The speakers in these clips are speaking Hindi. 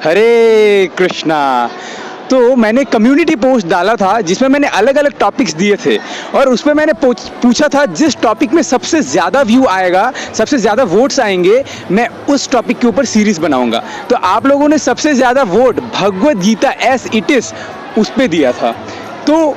हरे कृष्णा। तो मैंने कम्युनिटी पोस्ट डाला था जिसमें मैंने अलग अलग टॉपिक्स दिए थे और उसमें मैंने पूछा था जिस टॉपिक में सबसे ज़्यादा व्यू आएगा, सबसे ज़्यादा वोट्स आएंगे, मैं उस टॉपिक के ऊपर सीरीज़ बनाऊंगा। तो आप लोगों ने सबसे ज़्यादा vote Bhagavad Gita as it is उस पर दिया था। तो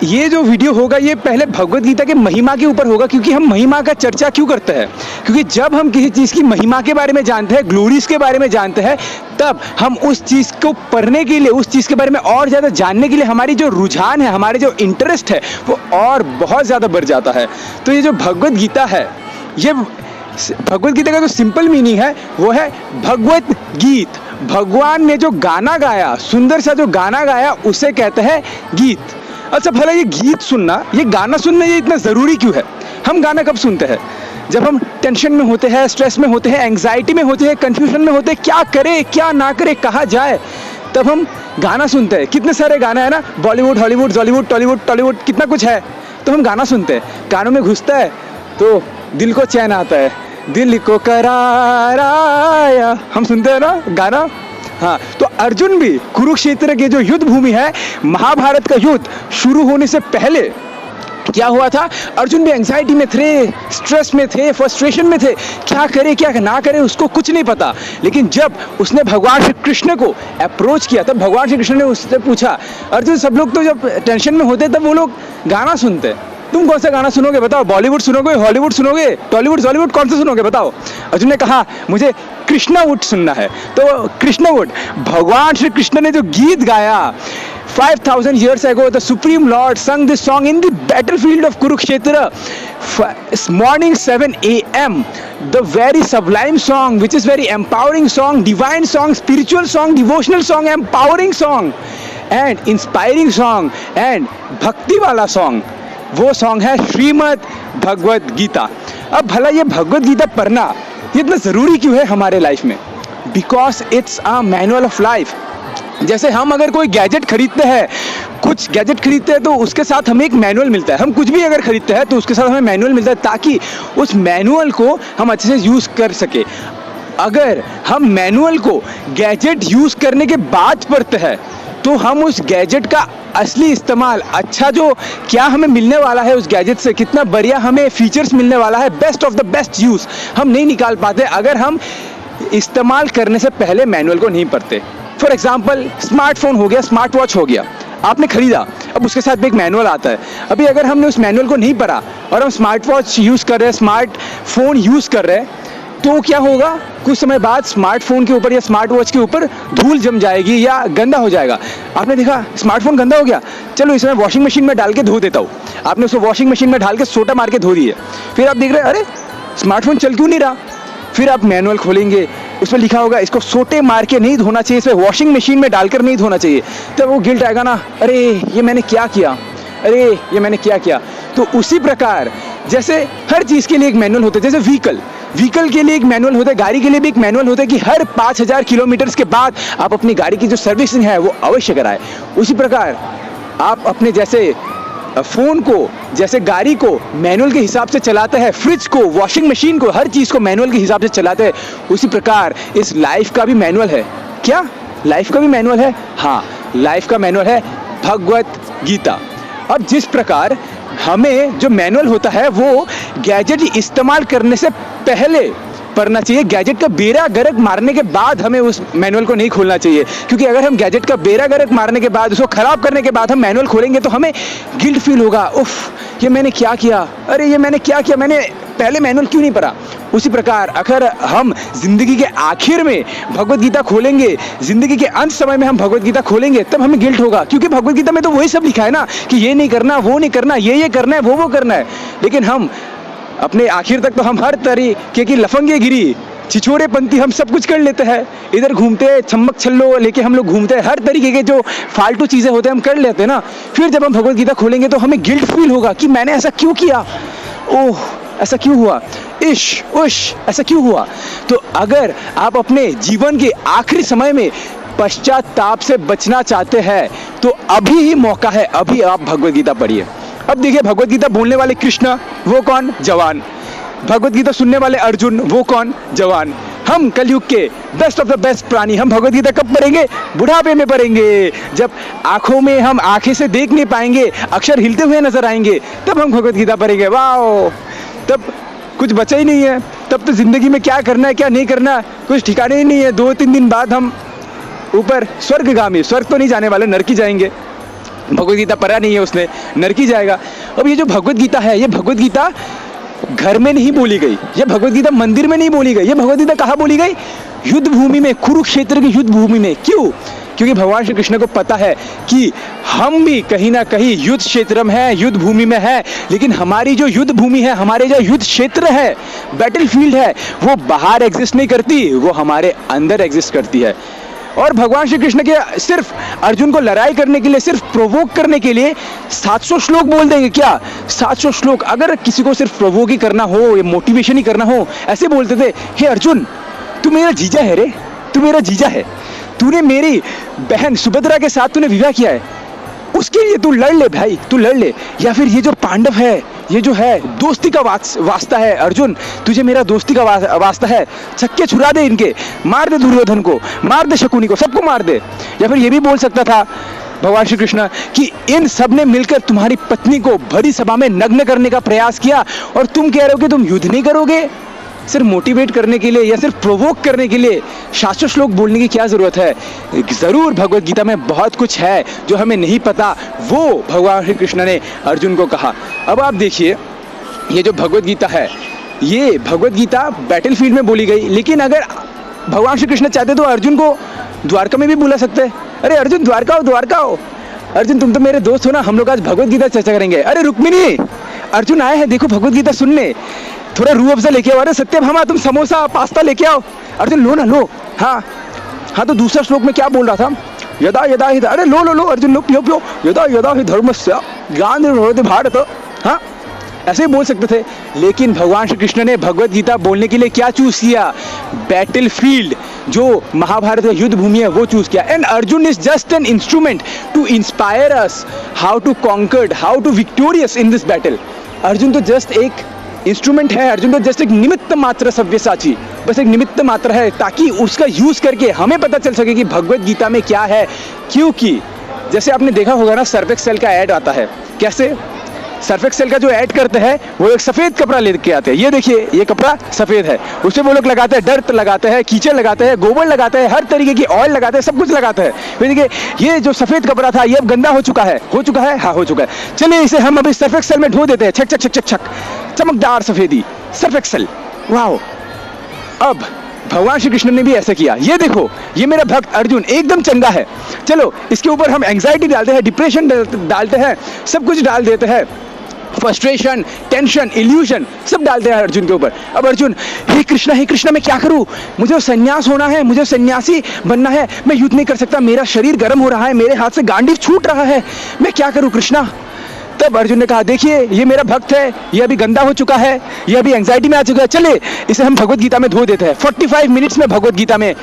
ये जो वीडियो होगा ये पहले भगवद गीता के महिमा के ऊपर होगा, क्योंकि हम महिमा का चर्चा क्यों करते हैं, क्योंकि जब हम किसी चीज़ की महिमा के बारे में जानते हैं, ग्लोरीज के बारे में जानते हैं, तब हम उस चीज़ को पढ़ने के लिए, उस चीज़ के बारे में और ज़्यादा जानने के लिए हमारी जो रुझान है, हमारे जो इंटरेस्ट है वो और बहुत ज़्यादा बढ़ जाता है। तो ये जो भगवद गीता है, ये भगवद गीता का जो सिंपल मीनिंग है वो है भगवत गीत। भगवान ने जो गाना गाया, सुंदर सा जो गाना गाया, उसे कहते हैं गीत। अच्छा भला ये गीत सुनना, ये गाना सुनना, ये इतना ज़रूरी क्यों है? हम गाना कब सुनते हैं? जब हम टेंशन में होते हैं, स्ट्रेस में होते हैं, एंग्जाइटी में होते हैं, कंफ्यूजन में होते हैं, क्या करें क्या ना करें, कहाँ जाए, तब हम गाना सुनते हैं। कितने सारे गाना है ना, बॉलीवुड, हॉलीवुड, जॉलीवुड, टॉलीवुड, टॉलीवुड, कितना कुछ है। तो हम गाना सुनते हैं, कानों में घुसता है तो दिल को चैन आता है, दिल को करार आया, हम सुनते हैं ना गाना। हाँ, तो अर्जुन भी कुरुक्षेत्र के जो युद्ध भूमि है, महाभारत का युद्ध शुरू होने से पहले क्या हुआ था, अर्जुन भी एंग्जाइटी में थे, स्ट्रेस में थे, फ्रस्ट्रेशन में थे, क्या करे क्या ना करे उसको कुछ नहीं पता। लेकिन जब उसने भगवान श्री कृष्ण को अप्रोच किया, तब भगवान श्री कृष्ण ने उससे पूछा, अर्जुन सब लोग तो जब टेंशन में होते तब वो लोग गाना सुनते, तुम कौन सा गाना सुनोगे बताओ? बॉलीवुड सुनोगे, हॉलीवुड सुनोगे, टॉलीवुड, जॉलीवुड, कौन सा सुनोगे बताओ? अर्जुन ने कहा मुझे कृष्णावुड सुनना है। तो कृष्णावुड, भगवान श्री कृष्ण ने जो गीत गाया 5000 years ago, the Supreme Lord sung this song in the battlefield of Kurukshetra, morning 7 a.m. The very sublime song, which is very empowering song, divine song, spiritual song, devotional song, empowering song, and inspiring song, and भक्ति वाला song, वो सॉन्ग है श्रीमद् भगवद गीता। अब भला ये भगवद गीता पढ़ना ये इतना ज़रूरी क्यों है हमारे लाइफ में? Because it's a manual of life. जैसे हम अगर कोई गैजेट खरीदते हैं, कुछ गैजेट खरीदते हैं तो उसके साथ हमें एक मैनुअल मिलता है। हम कुछ भी अगर खरीदते हैं तो उसके साथ हमें मैनुअल मिलता है, ताकि उस मैनुअल को हम अच्छे से यूज़ कर सके। अगर हम मैनुअल को गैजेट यूज़ करने के बाद पढ़ते हैं तो हम उस गैजेट का असली इस्तेमाल, अच्छा जो क्या हमें मिलने वाला है उस गैजेट से, कितना बढ़िया हमें फीचर्स मिलने वाला है, best of the best use हम नहीं निकाल पाते अगर हम इस्तेमाल करने से पहले मैनुअल को नहीं पढ़ते। फॉर एग्जाम्पल, स्मार्टफोन हो गया, स्मार्ट वॉच हो गया, आपने खरीदा, अब उसके साथ भी एक मैनुअल आता है। अभी अगर हमने उस मैनुअल को नहीं पढ़ा और हम स्मार्ट वॉच यूज़ कर रहे हैं, स्मार्टफोन यूज़ कर रहे हैं, तो क्या होगा, कुछ समय बाद स्मार्टफोन के ऊपर या स्मार्ट वॉच के ऊपर धूल जम जाएगी या गंदा हो जाएगा। आपने देखा स्मार्टफोन गंदा हो गया, चलो इसमें वॉशिंग मशीन में डाल के धो देता हूँ। आपने उसको वॉशिंग मशीन में डाल के सोटा मार के धो दिए, फिर आप देख रहे हैं अरे स्मार्टफोन चल क्यों नहीं रहा। फिर आप मैनुअल खोलेंगे, उसमें लिखा होगा इसको सोटे मार के नहीं धोना चाहिए, इसे वॉशिंग मशीन में डालकर नहीं धोना चाहिए। तो वो गिल्ट आएगा ना, अरे ये मैंने क्या किया, अरे ये मैंने क्या किया। तो उसी प्रकार जैसे हर चीज़ के लिए एक मैनुअल होता है, जैसे व्हीकल के लिए एक मैनुअल होता है, गाड़ी के लिए भी एक मैनुअल होता है कि हर 5000 किलोमीटर के बाद आप अपनी गाड़ी की जो सर्विसिंग है वो अवश्य कराएं। उसी प्रकार आप अपने जैसे फ़ोन को, जैसे गाड़ी को मैनुअल के हिसाब से चलाते हैं, फ्रिज को, वॉशिंग मशीन को, हर चीज़ को मैनुअल के हिसाब से चलाते हैं, उसी प्रकार इस लाइफ का भी मैनुअल है। क्या लाइफ का भी मैनुअल है? हाँ, लाइफ का मैनुअल है भगवद गीता। अब जिस प्रकार हमें जो मैनुअल होता है वो गैजेट इस्तेमाल करने से पहले पढ़ना चाहिए, गैजेट का बेड़ा गर्क मारने के बाद हमें उस मैनुअल को नहीं खोलना चाहिए। क्योंकि अगर हम गैजेट का बेड़ा गर्क मारने के बाद, उसको ख़राब करने के बाद हम मैनुअल खोलेंगे तो हमें गिल्ट फील होगा, उफ ये मैंने क्या किया, अरे ये मैंने क्या किया, मैंने पहले मैनुअल क्यों नहीं पढ़ा। उसी प्रकार अगर हम ज़िंदगी के आखिर में भगवद गीता खोलेंगे, ज़िंदगी के अंत समय में हम भगवद गीता खोलेंगे, तब हमें गिल्ट होगा, क्योंकि भगवद गीता में तो वही सब लिखा है ना कि ये नहीं करना, वो नहीं करना, ये करना है, वो करना है। लेकिन हम अपने आखिर तक तो हम हर तरीके की लफंगेगिरी, छिछोरेपंती हम सब कुछ कर लेते हैं। इधर घूमते हैं, छम्मक छल्लो लेके हम लोग घूमते हैं, हर तरीके के जो फालतू चीज़ें होते हैं हम कर लेते हैं ना। फिर जब हम भगवद गीता खोलेंगे तो हमें गिल्ट फील होगा कि मैंने ऐसा क्यों किया, ओह ऐसा क्यों हुआ, इश उश ऐसा क्यों हुआ। तो अगर आप अपने जीवन के आखिरी समय में पश्चाताप से बचना चाहते हैं तो अभी ही मौका है, अभी आप भगवद गीता पढ़िए। अब देखिए, भगवद गीता बोलने वाले कृष्ण वो कौन? जवान। भगवद गीता सुनने वाले अर्जुन वो कौन? जवान। हम कलयुग के बेस्ट ऑफ द बेस्ट प्राणी, हम भगवत गीता कब पढ़ेंगे? बुढ़ापे में पढ़ेंगे, जब आंखों में हम आंखें से देख नहीं पाएंगे, अक्षर हिलते हुए नजर आएंगे, तब हम भगवत गीता पढ़ेंगे। वाओ, तब कुछ बचा ही नहीं है, तब तो जिंदगी में क्या करना है क्या नहीं करना कुछ ठिकाने ही नहीं है। 2-3 दिन बाद हम ऊपर स्वर्गगामी, स्वर्ग तो नहीं जाने वाले, नरकी जाएंगे। भगवत गीता पढ़ा नहीं है उसने, नरकी जाएगा। अब ये जो भगवत गीता है, ये भगवत गीता घर में नहीं बोली गई, ये भगवत गीता मंदिर में नहीं बोली गई, ये भगवत गीता कहाँ बोली गई? युद्ध भूमि में, कुरुक्षेत्र की युद्ध भूमि में। क्यों? क्योंकि भगवान श्री कृष्ण को पता है कि हम भी कहीं ना कहीं युद्ध क्षेत्र में है, युद्ध भूमि में है, लेकिन हमारी जो युद्ध भूमि है, हमारे जो युद्ध क्षेत्र है, बैटल फील्ड है, वो बाहर एग्जिस्ट नहीं करती, वो हमारे अंदर एग्जिस्ट करती है। और भगवान श्री कृष्ण के सिर्फ अर्जुन को लड़ाई करने के लिए, सिर्फ प्रोवोक करने के लिए 700 श्लोक बोल देंगे क्या? 700 श्लोक। अगर किसी को सिर्फ प्रोवोक ही करना हो या मोटिवेशन ही करना हो, ऐसे बोलते थे, हे अर्जुन तू मेरा जीजा है रे, तू मेरा जीजा है, तूने मेरी बहन सुभद्रा के साथ तूने विवाह किया है, उसके लिए तू लड़ ले भाई, तू लड़ ले। या फिर ये जो पांडव है, ये जो है दोस्ती का वास्ता है अर्जुन, तुझे मेरा दोस्ती का वास्ता है, छक्के छुड़ा दे इनके, मार दे दुर्योधन को, मार दे शकुनी को, सबको मार दे। या फिर ये भी बोल सकता था भगवान श्री कृष्ण कि इन सब ने मिलकर तुम्हारी पत्नी को भरी सभा में नग्न करने का प्रयास किया और तुम कह रहे हो कि तुम युद्ध नहीं करोगे? सिर्फ मोटिवेट करने के लिए या सिर्फ प्रोवोक करने के लिए 700 श्लोक बोलने की क्या जरूरत है? जरूर भगवत गीता में बहुत कुछ है जो हमें नहीं पता, वो भगवान श्री कृष्ण ने अर्जुन को कहा। अब आप देखिए, ये जो भगवत गीता है, ये भगवत गीता बैटल फील्ड में बोली गई, लेकिन अगर भगवान श्री कृष्ण चाहते तो अर्जुन को द्वारका में भी बुला सकते। अरे अर्जुन द्वारका हो, द्वारका हो, अर्जुन तुम तो मेरे दोस्त हो ना, हम लोग आज भगवत गीता चर्चा करेंगे। अरे रुक्मिणी, अर्जुन आए हैं देखो भगवत गीता सुनने, थोड़ा रूह अफ़ज़ा लेके आओ। अरे सत्यभामा तुम समोसा पास्ता लेके आओ। अर्जुन लो ना, लो। हाँ हाँ, तो दूसरा श्लोक में क्या बोल रहा था? यदा यदा ही, अरे लो लो लो अर्जुन लो, पियो पियो, यदा यदा ही धर्मस्य ग्लानिर्भवति भारत। हाँ, ऐसे ही बोल सकते थे, लेकिन भगवान श्री कृष्ण ने भगवत गीता बोलने के लिए क्या चूज किया? बैटल फील्ड, जो महाभारत का युद्ध भूमि है, वो चूज किया। And Arjun is just an instrument to inspire us how to conquered, how to victorious in this battle. Arjun तो जस्ट एक इंस्ट्रूमेंट है, अर्जुन तो जस्ट एक निमित्त मात्र सव्यसाची, बस एक निमित्त मात्र है, ताकि उसका यूज करके हमें पता चल सके कि भगवत गीता में क्या है। क्योंकि जैसे आपने देखा होगा ना, सर्फ एक्सेल का ऐड आता है। कैसे? सर्फ एक्सेल का जो ऐड करते हैं वो एक सफेद कपड़ा लेके आते हैं। ये देखिए, ये कपड़ा सफेद है, उससे वो लोग लगाते हैं डर्ट लगाते हैं, कीचड़ लगाते हैं, गोबर लगाते हैं, हर तरीके की ऑयल लगाते हैं, सब कुछ लगाते हैं। फिर देखिए, ये जो सफेद कपड़ा था ये अब गंदा हो चुका है, हो चुका है, हाँ हो चुका है। चलिए इसे हम अभी सर्फ एक्सेल में धो देते हैं, छक छक छक छक छक, चमकदार सफेदी, सर्फ एक्सेल। वाह! अब भगवान श्री कृष्ण ने भी ऐसा किया। ये देखो, ये मेरा भक्त अर्जुन एकदम चंगा है, चलो इसके ऊपर हम एंग्जाइटी डालते हैं, डिप्रेशन डालते हैं, सब कुछ डाल देते हैं, फ्रस्ट्रेशन, टेंशन, इल्यूजन सब डालते हैं अर्जुन के ऊपर। अब अर्जुन, हे कृष्णा मैं क्या करूं? मुझे सन्यास होना है, मुझे सन्यासी बनना है, मैं युद्ध नहीं कर सकता, मेरा शरीर गर्म हो रहा है, मेरे हाथ से गांडीव छूट रहा है, मैं क्या करूं कृष्णा? तब अर्जुन ने कहा, देखिए ये मेरा भक्त है, ये अभी गंदा हो चुका है, ये अभी एंग्जाइटी में आ चुका है, चले इसे हम भगवत गीता में धो देते हैं। 45 मिनट्स में भगवत गीता में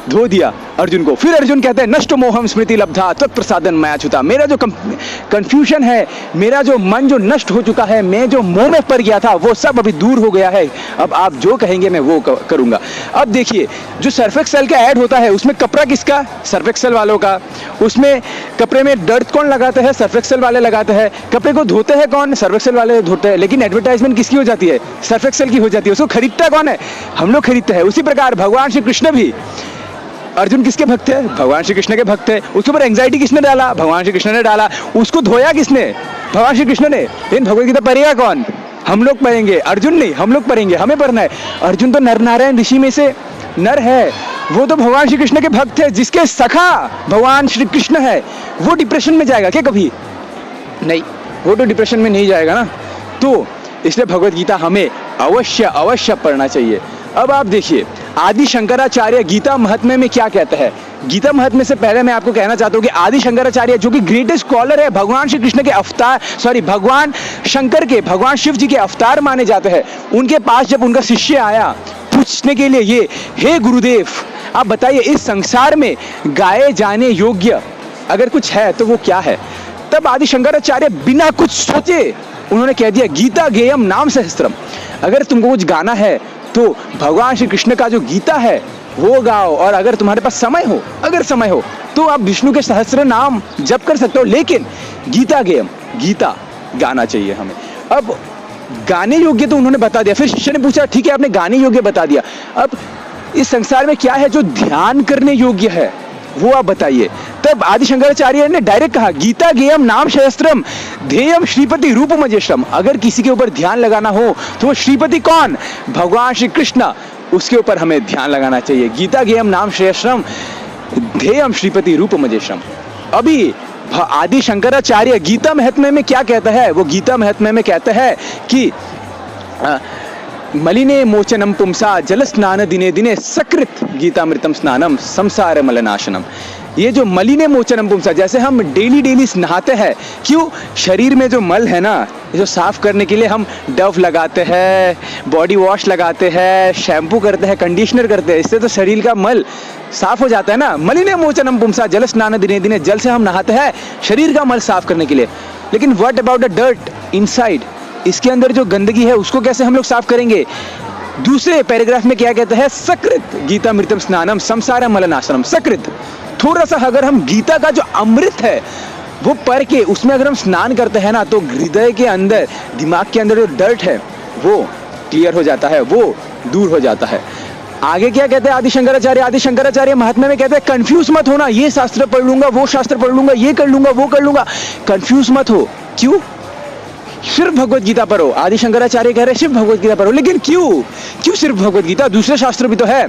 धो दिया अर्जुन को। फिर अर्जुन कहते हैं, नष्ट मोहम स्मृति लब्धा तत्प्रसादन मयाच्युता। मेरा जो कंफ्यूजन है, मेरा जो मन जो नष्ट हो चुका है, मैं जो मोह में पड़ गया था, वो सब अभी दूर हो गया है, अब आप जो कहेंगे मैं वो करूंगा। अब देखिए, जो सर्फ एक्सेल का ऐड होता है उसमें कपड़ा किसका? सर्फ एक्सेल वालों का। उसमें कपड़े में डर्ट कौन लगाते हैं? सर्फ एक्सेल वाले लगाते हैं। कपड़े को धोते हैं कौन? सर्फ एक्सेल वाले धोते हैं। लेकिन एडवर्टाइजमेंट किसकी हो जाती है? सर्फ एक्सेल की हो जाती है। उसको खरीदता कौन है? हम लोग खरीदते हैं। उसी प्रकार भगवान श्री कृष्ण भी, अर्जुन किसके भक्त है? भगवान श्री कृष्ण के भक्त है। उसके ऊपर एंग्जाइटी किसने डाला? भगवान श्री कृष्ण ने डाला। उसको धोया किसने? भगवान श्री कृष्ण ने। लेकिन भगवत गीता पढ़ेगा कौन? हम लोग पढ़ेंगे, अर्जुन नहीं, हम लोग पढ़ेंगे, हमें पढ़ना है। अर्जुन तो नर नारायण ऋषि में से नर है, वो तो भगवान श्री कृष्ण के भक्त है, जिसके सखा भगवान श्री कृष्ण है। वो डिप्रेशन में जाएगा क्या कभी? नहीं, वो तो डिप्रेशन में नहीं जाएगा ना। तो इसलिए भगवत गीता हमें अवश्य पढ़ना चाहिए। अब आप देखिए, आदि शंकराचार्य गीता महात्म्य में क्या कहते हैं। गीता महात्म्य से पहले मैं आपको कहना चाहता हूँ कि आदि शंकराचार्य जो कि ग्रेटेस्ट स्कॉलर है, भगवान श्री कृष्ण के अवतार, भगवान शंकर के, भगवान शिव जी के अवतार माने जाते हैं। उनके पास जब उनका शिष्य आया पूछने के लिए, ये हे गुरुदेव आप बताइए, इस संसार में गाए जाने योग्य अगर कुछ है तो वो क्या है? तब आदि शंकराचार्य बिना कुछ सोचे उन्होंने कह दिया, गीता गेयम नाम सहस्त्रम। अगर तुमको कुछ गाना है तो भगवान श्री कृष्ण का जो गीता है वो गाओ, और अगर तुम्हारे पास समय हो तो आप विष्णु के सहस्त्र नाम जप कर सकते हो, लेकिन गीता गाना चाहिए हमें। अब गाने योग्य तो उन्होंने बता दिया, फिर शिष्य ने पूछा ठीक है आपने गाने योग्य बता दिया, अब इस संसार में क्या है जो ध्यान करने योग्य है वो आप बताइए। तब आदि शंकराचार्य ने डायरेक्ट कहा गीता गेयम नाम सहस्त्रम ध्येयम श्रीपति रूपमजेशम। अगर किसी के ऊपर ध्यान लगाना हो तो वो श्रीपति कौन, भगवान श्री कृष्ण, उसके ऊपर हमें ध्यान लगाना चाहिए। गीता गेयम नाम सहस्त्रम ध्येयम श्रीपति रूपमजेशम। अभी आदि शंकराचार्य गीता महात्म्य में क्या कहता है, वो गीता महात्म्य में कहता है कि मलिने मोचनम पुंसा जल स्नान दिने दिने सकृत गीतामृतम स्नानम संसार मलनाशनम। ये जो मलिने मोचनम पुंसा, जैसे हम डेली नहाते हैं, क्यों, शरीर में जो मल है ना, जो साफ करने के लिए हम डव लगाते हैं, बॉडी वॉश लगाते हैं, शैम्पू करते हैं, कंडीशनर करते हैं, इससे तो शरीर का मल साफ हो जाता है ना। मलिने मोचनम पुंसा जल स्नान दिने दिने, जल से हम नहाते हैं शरीर का मल साफ करने के लिए। लेकिन what about the dirt inside, इसके अंदर जो गंदगी है उसको कैसे हम लोग साफ करेंगे। दूसरे पैराग्राफ में क्या कहता है, सकृत गीतामृतम स्नानम संसार मलनाशनम। सकृत, थोड़ा सा अगर हम गीता का जो अमृत है वो पढ़ के उसमें अगर हम स्नान करते हैं ना, तो हृदय के अंदर, दिमाग के अंदर जो डर्ट है वो क्लियर हो जाता है, वो दूर हो जाता है। आगे क्या कहते हैं आदि शंकराचार्य महात्मा में कहते हैं कंफ्यूज मत होना, ये शास्त्र पढ़ लूंगा, वो शास्त्र पढ़ लूंगा, ये कर लूंगा, वो कर लूंगा, कंफ्यूज मत हो। क्यों, सिर्फ भगवत गीता पढ़ो। आदि शंकराचार्य कह रहे हैं सिर्फ भगवत गीता पढ़ो, लेकिन क्यों सिर्फ भगवत गीता, दूसरे शास्त्र भी तो है।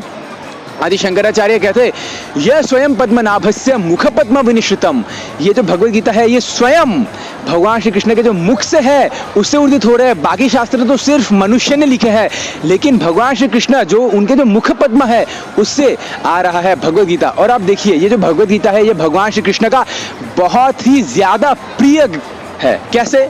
आदि शंकराचार्य कहते यह स्वयं पद्मनाभस्य मुख पद्म विनिश्रितम। ये जो भगवत गीता है ये स्वयं भगवान श्री कृष्ण के जो मुख से है उससे उर्दित हो रहे हैं। बाकी शास्त्र तो सिर्फ मनुष्य ने लिखे हैं, लेकिन भगवान श्री कृष्ण जो उनके जो मुख पद्म है उससे आ रहा है भगवत गीता। और आप देखिए ये जो भगवत गीता है ये भगवान श्री कृष्ण का बहुत ही ज्यादा प्रिय है। कैसे,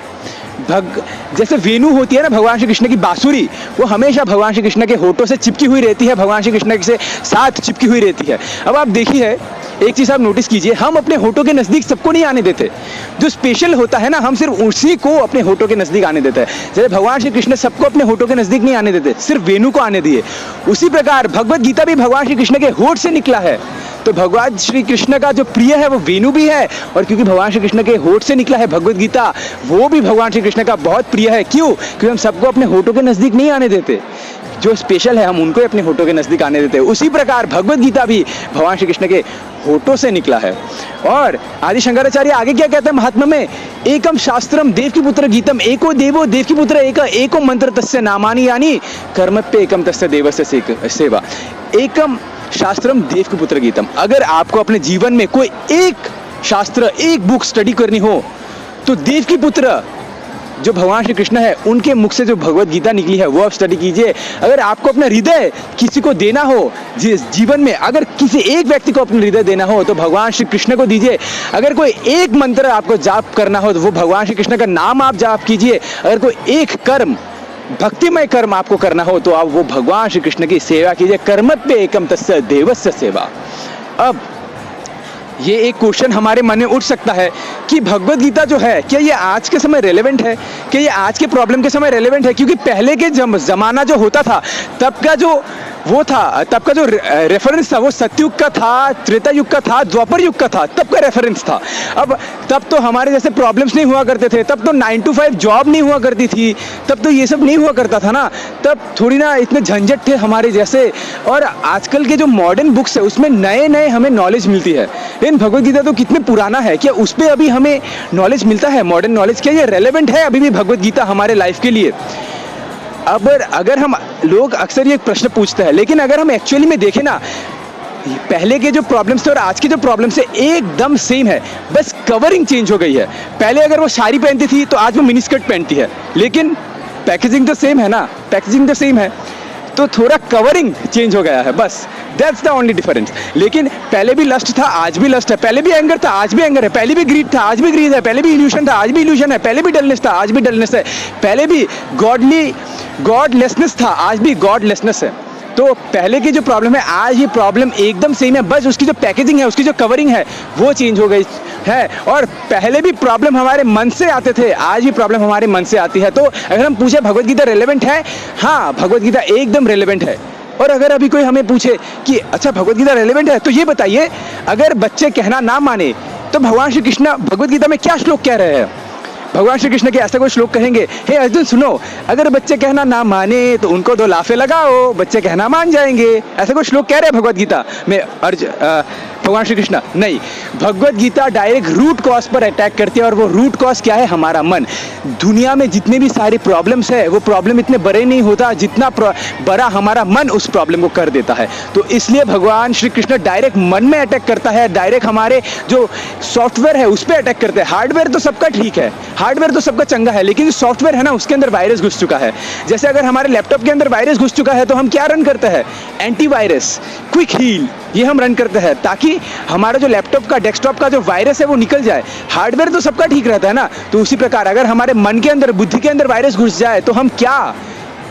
जैसे वेणु होती है ना भगवान श्री कृष्ण की बांसुरी, वो हमेशा भगवान श्री कृष्ण के होठों से चिपकी हुई रहती है, भगवान श्री कृष्ण के साथ चिपकी हुई रहती है। अब आप देखिए एक चीज आप नोटिस कीजिए, हम अपने होठों के नजदीक सबको नहीं आने देते, जो स्पेशल होता है ना हम सिर्फ उसी को अपने होठों के नजदीक आने देते हैं। जैसे भगवान श्री कृष्ण सबको अपने होठों के नजदीक नहीं आने देते, सिर्फ वेणु को आने दिए। उसी प्रकार भगवत गीता भी भगवान श्री कृष्ण के होठ से निकला है, तो भगवान श्री कृष्ण का जो प्रिय है वो वेणु भी है, और क्योंकि भगवान श्री कृष्ण के होठ से निकला है भगवत गीता, वो भी भगवान श्री कृष्ण का बहुत प्रिय है। क्यों, क्योंकि हम सबको अपने होठों के नजदीक नहीं आने देते, जो स्पेशल है हम उनको अपने होठों के नजदीक आने देते हैं। उसी प्रकार भगवत गीता भी भगवान श्री कृष्ण के होठों से निकला है। और आदि शंकराचार्य आगे क्या कहते हैं महात्मा में, एकम शास्त्रम देवकीपुत्र गीतम एको देवो देवकीपुत्र एको मंत्र तस्य नामानि यानी कर्मप्य एकम तस्य देवस्य सेवा। एकम शास्त्रम देवकीपुत्र गीतम। अगर आपको अपने जीवन में कोई एक शास्त्र, एक बुक स्टडी करनी हो तो देवकीपुत्र जो भगवान श्री कृष्ण है उनके मुख से जो भगवत गीता निकली है वो आप स्टडी कीजिए। अगर आपको अपना हृदय किसी को देना हो जिस जीवन में, अगर किसी एक व्यक्ति को अपना हृदय देना हो तो भगवान श्री कृष्ण को दीजिए। अगर कोई एक मंत्र आपको जाप करना हो तो वो भगवान श्री कृष्ण का नाम आप जाप कीजिए। अगर कोई एक कर्म, भक्तिमय कर्म आपको करना हो तो आप वो भगवान श्री कृष्ण की सेवा कीजिए। कर्मप्य एकम तस्य देवस्य सेवा। अब ये एक क्वेश्चन हमारे मन में उठ सकता है कि भगवत गीता जो है क्या ये आज के समय रेलेवेंट है, क्या ये आज के प्रॉब्लम के समय रेलेवेंट है? क्योंकि पहले के जमाना जो होता था तब का जो वो था, तब का जो रेफरेंस था वो सतयुग का था, त्रेता युग का था, द्वापर युग का था, तब का रेफरेंस था। अब तब तो हमारे जैसे प्रॉब्लम्स नहीं हुआ करते थे, तब तो 9 to 5 जॉब नहीं हुआ करती थी, तब तो ये सब नहीं हुआ करता था ना, तब थोड़ी ना इतने झंझट थे हमारे जैसे। और आजकल के जो मॉडर्न बुक्स है उसमें नए नए हमें नॉलेज मिलती है, लेकिन भगवत गीता तो कितने पुराना है, क्या उस पर अभी हमें नॉलेज मिलता है, मॉडर्न नॉलेज? क्या ये रेलेवेंट है अभी भी भगवत गीता हमारे लाइफ के लिए? अगर हम लोग अक्सर ये प्रश्न पूछते हैं, लेकिन अगर हम एक्चुअली में देखें ना, पहले के जो प्रॉब्लम्स थे और आज के जो प्रॉब्लम्स है एकदम सेम है, बस कवरिंग चेंज हो गई है। पहले अगर वो साड़ी पहनती थी तो आज वो मिनी स्कर्ट पहनती है, लेकिन पैकेजिंग तो सेम है ना, पैकेजिंग तो सेम है, तो थोड़ा कवरिंग चेंज हो गया है, बस दैट्स द ओनली डिफरेंस। लेकिन पहले भी लस्ट था, आज भी लस्ट है, पहले भी एंगर था, आज भी एंगर है, पहले भी ग्रीड था, आज भी ग्रीड है, पहले भी इल्यूशन था, आज भी इल्यूशन है, पहले भी डलनेस था, आज भी डलनेस है, पहले भी गॉडलेसनेस था, आज भी गॉडलेसनेस है। तो पहले की जो प्रॉब्लम है आज ये प्रॉब्लम एकदम सेम है, बस उसकी जो पैकेजिंग है, उसकी जो कवरिंग है वो चेंज हो गई, है और पहले भी प्रॉब्लम हमारे मन से आते थे, आज भी प्रॉब्लम हमारे मन से आती है। तो अगर हम पूछे भगवत गीता रेलेवेंट है, हाँ भगवत गीता एकदम रेलेवेंट है। और अगर अभी कोई हमें पूछे कि अच्छा भगवत गीता रेलेवेंट है, तो ये बताइए अगर बच्चे कहना ना माने तो भगवान श्री कृष्ण भगवत गीता में क्या श्लोक कह रहे हैं? भगवान श्री कृष्ण के ऐसा कोई श्लोक कहेंगे, हे अर्जुन सुनो, अगर बच्चे कहना ना माने तो उनको 2 लाफे लगाओ, बच्चे कहना मान जाएंगे, ऐसा कोई श्लोक कह रहे हैं भगवत गीता में भगवान श्री कृष्ण? नहीं, Bhagavad Gita direct route cause पर अटैक करती है और वो रूट कॉज क्या है? हमारा मन। दुनिया में जितने भी सारी प्रॉब्लम्स है वो प्रॉब्लम इतने बड़े नहीं होता जितना बड़ा हमारा मन उस प्रॉब्लम को कर देता है। तो इसलिए भगवान श्री कृष्ण डायरेक्ट मन में अटैक करता है, डायरेक्ट हमारे जो सॉफ्टवेयर है उस पर अटैक करते हैं। हार्डवेयर तो सबका ठीक है, हार्डवेयर तो सबका चंगा है, लेकिन जो सॉफ्टवेयर है ना उसके अंदर वायरस घुस चुका है। जैसे अगर हमारे लैपटॉप के अंदर वायरस घुस चुका है तो हम क्या रन करते हैं? एंटीवायरस, क्विक हील, ये हम रन करते हैं ताकि हमारा जो लैपटॉप का डेस्कटॉप का जो वायरस है वो निकल जाए। हार्डवेयर तो सबका ठीक रहता है ना, तो उसी प्रकार अगर हमारे मन के अंदर, बुद्धि के अंदर वायरस घुस जाए तो हम क्या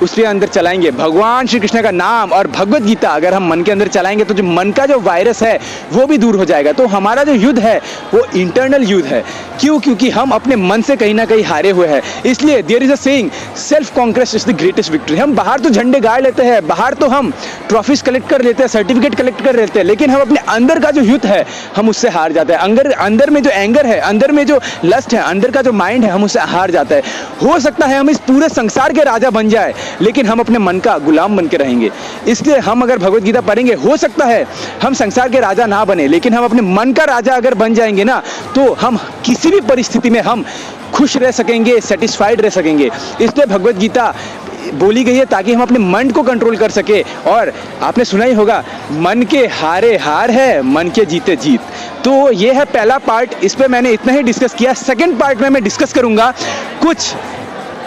उसके अंदर चलाएंगे? भगवान श्री कृष्ण का नाम और भगवत गीता अगर हम मन के अंदर चलाएंगे तो जो मन का जो वायरस है वो भी दूर हो जाएगा। तो हमारा जो युद्ध है वो इंटरनल युद्ध है। क्यों? क्योंकि हम अपने मन से कहीं ना कहीं हारे हुए हैं। इसलिए there is a saying, self conquest is the greatest victory. हम बाहर तो झंडे गाड़ लेते हैं, बाहर तो हम ट्रॉफीज कलेक्ट कर लेते हैं, सर्टिफिकेट कलेक्ट कर लेते हैं, लेकिन हम अपने अंदर का जो युद्ध है हम उससे हार जाते हैं। अंदर में जो एंगर है, अंदर में जो लस्ट है, अंदर का जो माइंड है, हम उससे हार जाते हैं। हो सकता है हम इस पूरे संसार के राजा बन जाए, लेकिन हम अपने मन का गुलाम बन के रहेंगे। इसलिए हम अगर भगवत गीता पढ़ेंगे, हो सकता है हम संसार के राजा ना बने, लेकिन हम अपने मन का राजा अगर बन जाएंगे ना, तो हम किसी भी परिस्थिति में हम खुश रह सकेंगे, सेटिस्फाइड रह सकेंगे। इसलिए भगवत गीता बोली गई है ताकि हम अपने मन को कंट्रोल कर सके। और आपने सुना ही होगा, मन के हारे हार है, मन के जीते जीत। तो ये है पहला पार्ट, इस पे मैंने इतना ही डिस्कस किया। सेकंड पार्ट में मैं डिस्कस करूंगा कुछ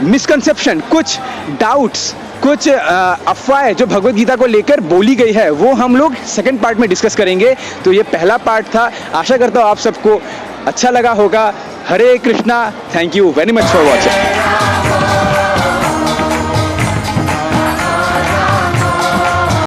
मिसकंसेप्शन, कुछ डाउट्स, कुछ अफवाहें जो भगवत गीता को लेकर बोली गई है, वो हम लोग सेकंड पार्ट में डिस्कस करेंगे। तो ये पहला पार्ट था, आशा करता हूँ आप सबको अच्छा लगा होगा। Hare Krishna, thank you very much for watching.